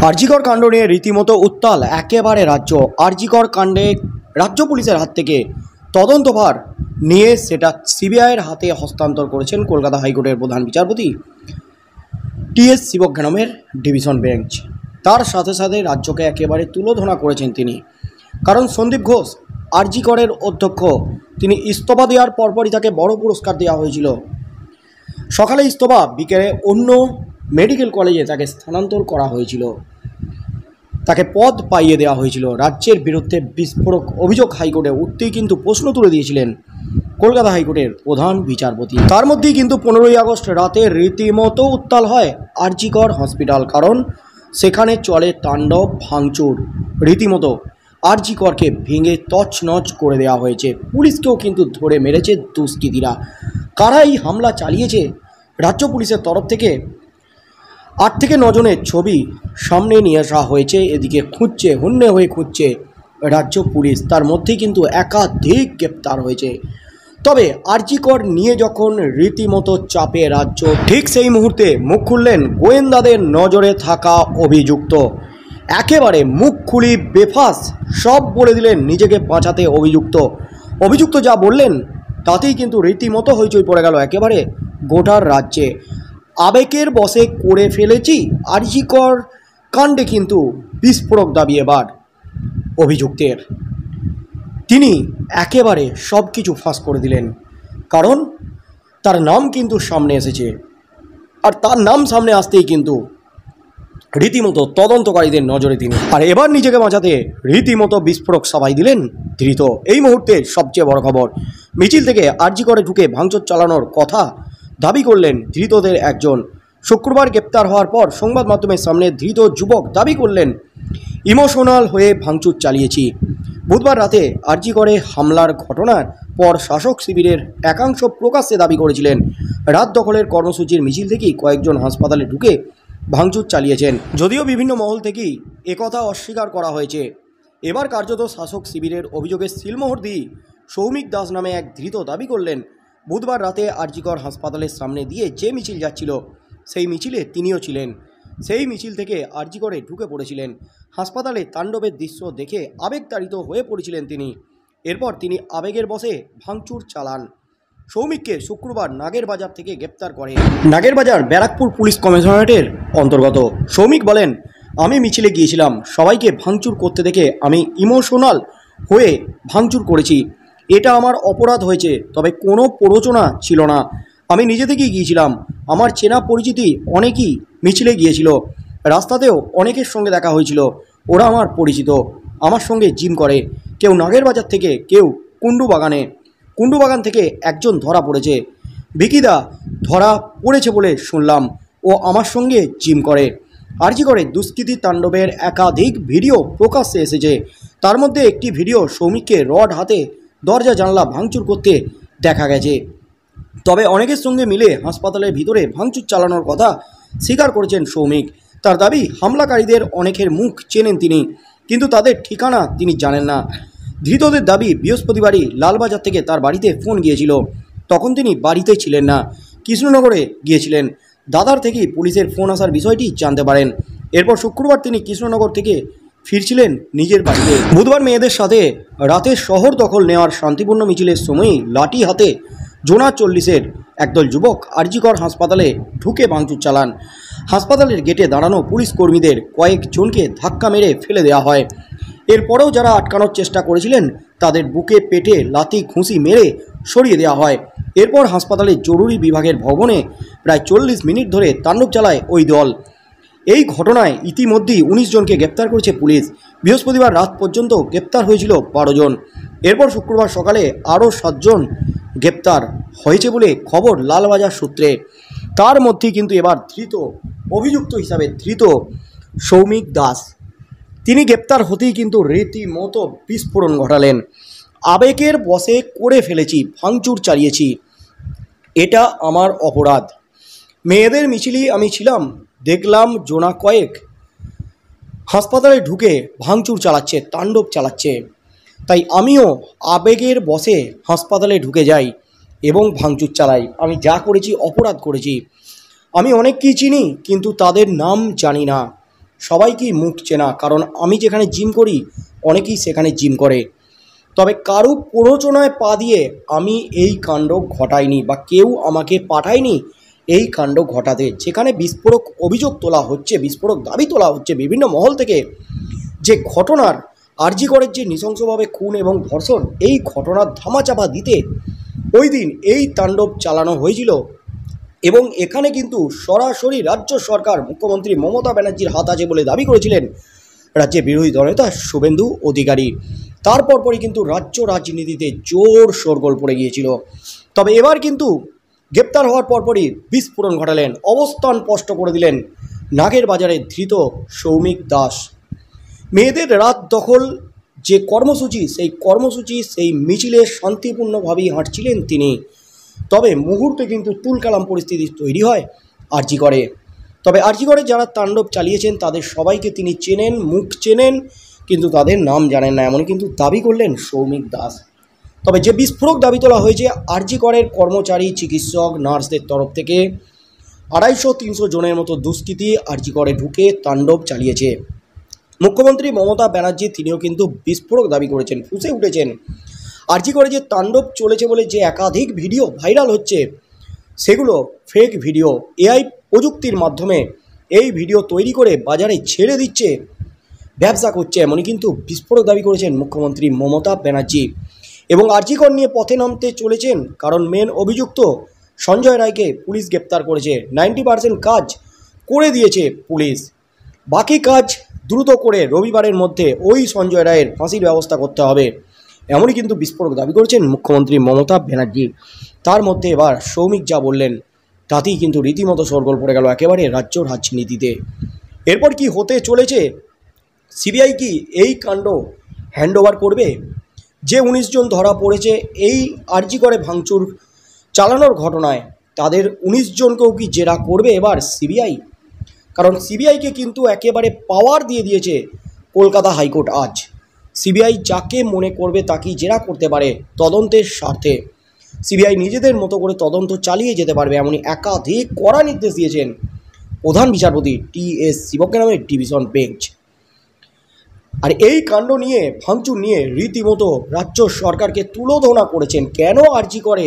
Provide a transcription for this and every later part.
আরজিকর কাণ্ড নিয়ে রীতিমতো উত্তাল একেবারে রাজ্য। আরজিকর কাণ্ডে রাজ্য পুলিশের হাত থেকে তদন্তভার নিয়ে সেটা সিবিআইয়ের হাতে হস্তান্তর করেছেন কলকাতা হাইকোর্টের প্রধান বিচারপতি টিএস শিবজ্ঞানমের ডিভিশন বেঞ্চ। তার সাথে সাথে রাজ্যকে একেবারে তুলোধনা করেছেন তিনি, কারণ সন্দীপ ঘোষ আরজিকরের অধ্যক্ষ, তিনি ইস্তফা দেওয়ার পরপরই তাকে বড় পুরস্কার দেওয়া হয়েছিল। সকালে ইস্তফা, বিকেলে অন্য মেডিকেল কলেজে তাকে স্থানান্তর করা হয়েছিল, তাকে পদ পাইয়ে দেওয়া হয়েছিল। রাজ্যের বিরুদ্ধে বিস্ফোরক অভিযোগ হাইকোর্টে উঠতেই কিন্তু প্রশ্ন তুলে দিয়েছিলেন কলকাতা হাইকোর্টের প্রধান বিচারপতি। তার মধ্যেই কিন্তু 15ই আগস্ট রাতে রীতিমতো উত্তাল হয় আরজিকর হসপিটাল, কারণ সেখানে চলে তাণ্ডব ভাঙচুর। রীতিমতো আরজিকরকে ভেঙে তছনছ করে দেওয়া হয়েছে। পুলিশকেও কিন্তু ধরে মেরেছে দুষ্কৃতীরা। কারা এই হামলা চালিয়েছে রাজ্য পুলিশের তরফ থেকে 8 থেকে 9 জনের ছবি সামনে নিয়ে আসা হয়েছে। এদিকে খুঁজছে, হন্যে হয়ে খুঁজছে রাজ্য পুলিশ। তার মধ্যেই কিন্তু একাধিক গ্রেপ্তার হয়েছে। তবে আরজিকর নিয়ে যখন রীতিমতো চাপে রাজ্য, ঠিক সেই মুহূর্তে মুখ খুললেন গোয়েন্দাদের নজরে থাকা অভিযুক্ত। একেবারে মুখ খুলি বেফাস সব বলে দিলেন নিজেকে বাঁচাতে অভিযুক্ত যা বললেন তাতেই কিন্তু রীতিমতো হইচই পড়ে গেল একেবারে গোটার রাজ্যে। আবেগের বশে করে ফেলেছি আরজিকর কাণ্ডে কিন্তু বিস্ফোরক দাবি এবার অভিযুক্তের। তিনি একেবারে সব কিছু ফাঁস করে দিলেন, কারণ তার নাম কিন্তু সামনে এসেছে। আর তার নাম সামনে আসতেই কিন্তু রীতিমতো তদন্তকারীদের নজরে তিনি। আর এবার নিজেকে বাঁচাতে রীতিমতো বিস্ফোরক সাবাই দিলেন ধৃত। এই মুহূর্তে সবচেয়ে বড় খবর, মিছিল থেকে আরজিকরে ঢুকে ভাঙচুর চালানোর কথা দাবি করলেন ধৃতদের একজন। শুক্রবার গ্রেপ্তার হওয়ার পর সংবাদ মাধ্যমের সামনে ধৃত যুবক দাবি করলেন, ইমোশনাল হয়ে ভাঙচুর চালিয়েছি। বুধবার রাতে আরজিকরে হামলার ঘটনার পর শাসক শিবিরের একাংশ প্রকাশ্যে দাবি করেছিলেন রাত দখলের কর্মসূচির মিছিল থেকেই কয়েকজন হাসপাতালে ঢুকে ভাঙচুর চালিয়েছেন। যদিও বিভিন্ন মহল থেকেই একথা অস্বীকার করা হয়েছে, এবার কার্যত শাসক শিবিরের অভিযোগের সিলমোহর দিয়ে সৌমিক দাস নামে এক ধৃত দাবি করলেন, বুধবার রাতে আরজিকর হাসপাতালের সামনে দিয়ে যে মিছিল যাচ্ছিল সেই মিছিলে তিনিও ছিলেন। সেই মিছিল থেকে আরজিকরে ঢুকে পড়েছিলেন। হাসপাতালে তাণ্ডবের দৃশ্য দেখে আবেগতাড়িত হয়ে পড়েছিলেন তিনি। এরপর তিনি আবেগের বশে ভাঙচুর চালান। সৌমিককে শুক্রবার নাগেরবাজার থেকে গ্রেপ্তার করে নাগেরবাজার ব্যারাকপুর পুলিশ কমিশনারেটের অন্তর্গত। সৌমিক বলেন, আমি মিছিলে গিয়েছিলাম, সবাইকে ভাঙচুর করতে দেখে আমি ইমোশনাল হয়ে ভাঙচুর করেছি। এটা আমার অপরাধ হয়েছে, তবে কোনো প্ররোচনা ছিল না। আমি নিজে থেকেই গিয়েছিলাম। আমার চেনা পরিচিতি অনেকেই মিছিলে গিয়েছিল, রাস্তাতেও অনেকের সঙ্গে দেখা হয়েছিল। ওরা আমার পরিচিত, আমার সঙ্গে জিম করে। কেউ নাগেরবাজার থেকে, কেউ কুণ্ডুবাগান থেকে একজন ধরা পড়েছে। বিকিদা ধরা পড়েছে বলে শুনলাম, ও আমার সঙ্গে জিম করে। আরজিকরে দুষ্কৃতী তাণ্ডবের একাধিক ভিডিও প্রকাশ্যে এসেছে। তার মধ্যে একটি ভিডিও সৌমিককে রড হাতে দরজা জানলা ভাঙচুর করতে দেখা গেছে। তবে অনেকের সঙ্গে মিলে হাসপাতালের ভিতরে ভাঙচুর চালানোর কথা স্বীকার করেছেন সৌমিক। তার দাবি, হামলাকারীদের অনেকের মুখ চেনেন তিনি, কিন্তু তাদের ঠিকানা তিনি জানেন না। ধৃতদের দাবি, বৃহস্পতিবারই লালবাজার থেকে তার বাড়িতে ফোন গিয়েছিল। তখন তিনি বাড়িতে ছিলেন না, কৃষ্ণনগরে গিয়েছিলেন। দাদার থেকেই পুলিশের ফোন আসার বিষয়টি জানতে পারেন। এরপর শুক্রবার তিনি কৃষ্ণনগর থেকে ফিরছিলেন নিজের বাড়িতে। বুধবার মেয়েদের সাথে রাতে শহর দখল নেওয়ার শান্তিপূর্ণ মিছিলের সময়ই লাঠি হাতে জোনা 40-এর একদল যুবক আরজিকর হাসপাতালে ঢুকে ভাঙচুর চালান। হাসপাতালের গেটে দাঁড়ানো পুলিশ কর্মীদের কয়েকজনকে ধাক্কা মেরে ফেলে দেওয়া হয়। এরপরেও যারা আটকানোর চেষ্টা করেছিলেন তাদের বুকে পেটে লাথি ঘুষি মেরে সরিয়ে দেওয়া হয়। এরপর হাসপাতালের জরুরি বিভাগের ভবনে প্রায় 40 মিনিট ধরে তাণ্ডব চালায় ওই দল। এই ঘটনায় ইতিমধ্যেই 19 জনকে গ্রেপ্তার করেছে পুলিশ। বৃহস্পতিবার রাত পর্যন্ত গ্রেপ্তার হয়েছিল 12 জন। এরপর শুক্রবার সকালে আরও 7 জন গ্রেপ্তার হয়েছে বলে খবর লালবাজার সূত্রে। তার মধ্যেই কিন্তু এবার অভিযুক্ত হিসাবে ধৃত সৌমিক দাস। তিনি গ্রেপ্তার হতেই কিন্তু রীতিমতো বিস্ফোরণ ঘটালেন। আবেগের বশে করে ফেলেছি, ভাঙচুর চালিয়েছি, এটা আমার অপরাধ। মেয়েদের মিছিলেই আমি ছিলাম, দেখলাম জোনা কয়েক হাসপাতালে ঢুকে ভাঙচুর চালাচ্ছে, তাণ্ডব চালাচ্ছে, তাই আমিও আবেগের বশে হাসপাতালে ঢুকে যাই এবং ভাঙচুর চালাই। আমি যা করেছি অপরাধ করেছি। আমি অনেককেই চিনি, কিন্তু তাদের নাম জানি না। সবাই কি মুখ চেনা, কারণ আমি যেখানে জিম করি অনেকেই সেখানে জিম করে। তবে কারো প্ররোচনায় পা দিয়ে আমি এই কাণ্ড ঘটাইনি বা কেউ আমাকে পাঠায়নি এই কাণ্ড ঘটাতে। যেখানে বিস্ফোরক অভিযোগ তোলা হচ্ছে, বিস্ফোরক দাবি তোলা হচ্ছে বিভিন্ন মহল থেকে, যে ঘটনার আরজি করের যে নৃশংসভাবে খুন এবং ধর্ষণ, এই ঘটনার ধামাচাপা দিতে ওই দিন এই তাণ্ডব চালানো হয়েছিল। এবং এখানে কিন্তু সরাসরি রাজ্য সরকার, মুখ্যমন্ত্রী মমতা ব্যানার্জির হাত আছে বলে দাবি করেছিলেন রাজ্যের বিরোধী দলনেতা শুভেন্দু অধিকারী। তারপর পরই কিন্তু রাজ্য রাজনীতিতে জোর শোরগোল পড়ে গিয়েছিল। তবে এবার কিন্তু গ্রেপ্তার হওয়ার পরপরই বিস্ফোরণ ঘটালেন, অবস্থান স্পষ্ট করে দিলেন নাগের বাজারে ধৃত সৌমিক দাস। মেয়েদের রাত দখল যে কর্মসূচি, সেই মিছিলে শান্তিপূর্ণভাবেই হাঁটছিলেন তিনি। তবে মুহূর্তে কিন্তু তুলকালাম পরিস্থিতি তৈরি হয় আরজি করে। তবে আরজি করে যারা তাণ্ডব চালিয়েছেন তাদের সবাইকে তিনি চেনেন, মুখ চেনেন, কিন্তু তাদের নাম জানেন না, এমন কিন্তু দাবি করলেন সৌমিক দাস। তবে যে বিস্ফোরক দাবি তোলা হয়েছে আরজি করের কর্মচারী, চিকিৎসক, নার্সদের তরফ থেকে 250-300 জনের মতো দুষ্কৃতী আরজি করে ঢুকে তাণ্ডব চালিয়েছে। মুখ্যমন্ত্রী মমতা ব্যানার্জি তিনিও কিন্তু বিস্ফোরক দাবি করেছেন, ফুঁসে উঠেছেন। আরজি করে যে তাণ্ডব চলেছে বলে যে একাধিক ভিডিও ভাইরাল হচ্ছে, সেগুলো ফেক ভিডিও। এআই প্রযুক্তির মাধ্যমে এই ভিডিও তৈরি করে বাজারে ছেড়ে দিচ্ছে, ব্যবসা করছে, এমনই কিন্তু বিস্ফোরক দাবি করেছেন মুখ্যমন্ত্রী মমতা ব্যানার্জি। এবং আরজি কর নিয়ে পথে নামতে চলেছেন, কারণ মেন অভিযুক্ত সঞ্জয় রায়কে পুলিশ গ্রেপ্তার করেছে। 90% কাজ করে দিয়েছে পুলিশ, বাকি কাজ দ্রুত করে রবিবারের মধ্যে ওই সঞ্জয় রায়ের ফাঁসির ব্যবস্থা করতে হবে, এমনই কিন্তু বিস্ফোরক দাবি করেছেন মুখ্যমন্ত্রী মমতা ব্যানার্জি। তার মধ্যে এবার সৌমিক যা বললেন তাতেই কিন্তু রীতিমতো শোরগোল পড়ে গেল একেবারে রাজ্য রাজনীতিতে। এরপর কি হতে চলেছে? সিবিআই কি এই কাণ্ড হ্যান্ডওভার করবে? যে 19 জন ধরা পড়েছে এই আরজি করে ভাঙচুর চালানোর ঘটনায়, তাদের 19 জনকেও কি জেরা করবে এবার সিবিআই? কারণ সিবিআইকে কিন্তু একেবারে পাওয়ার দিয়ে দিয়েছে কলকাতা হাইকোর্ট আজ। সিবিআই যাকে মনে করবে তাকেই জেরা করতে পারে তদন্তের স্বার্থে। সিবিআই নিজেদের মতো করে তদন্ত চালিয়ে যেতে পারবে, এমনই একাধিক কড়া নির্দেশ দিয়েছেন প্রধান বিচারপতি টি.এস. শিবকে নামের ডিভিশন বেঞ্চ। আর এই কাণ্ড নিয়ে, ভাঙচুর নিয়ে রীতিমতো রাজ্য সরকারকে তুলোধনা করেছেন। কেন আরজি করে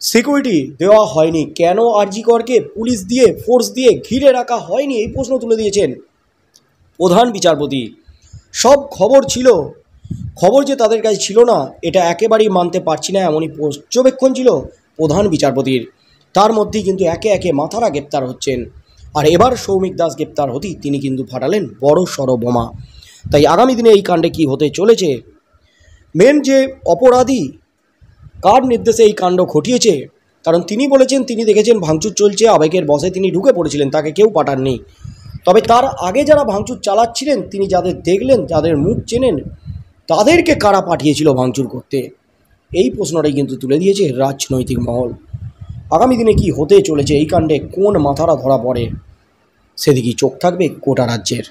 সিকিউরিটি দেওয়া হয়নি, কেন আরজি করকে পুলিশ দিয়ে, ফোর্স দিয়ে ঘিরে রাখা হয়নি, এই প্রশ্ন তুলে দিয়েছেন প্রধান বিচারপতি। সব খবর ছিল, খবর যে তাদের কাছে ছিল না এটা একেবারেই মানতে পারছি না, এমনই পর্যবেক্ষণ ছিল প্রধান বিচারপতির। তার মধ্যেই কিন্তু একে একে মাথারা গ্রেপ্তার হচ্ছেন। আর এবার সৌমিক দাস গ্রেপ্তার হতেই তিনি কিন্তু ফাটালেন বড় সড় বোমা। তাই আগামী দিনে এই কাণ্ডে কি হতে চলেছে, মেন যে অপরাধী কার নির্দেশে এই কাণ্ড ঘটিয়েছে, কারণ তিনি বলেছেন তিনি দেখেছেন ভাঙচুর চলছে, আবেগের বশে তিনি ঢুকে পড়েছিলেন, তাকে কেউ পাঠাননি। তবে তার আগে যারা ভাঙচুর চালাচ্ছিলেন তিনি যাদের দেখলেন, যাদের মুখ চেনেন, তাদেরকে কারা পাঠিয়েছিল ভাঙচুর করতে, এই প্রশ্নটাই কিন্তু তুলে দিয়েছে রাজনৈতিক মহল। আগামী দিনে কি হতে চলেছে, এই কাণ্ডে কোন মাথারা ধরা পড়ে, সেদিকেই চোখ থাকবে গোটা রাজ্যের।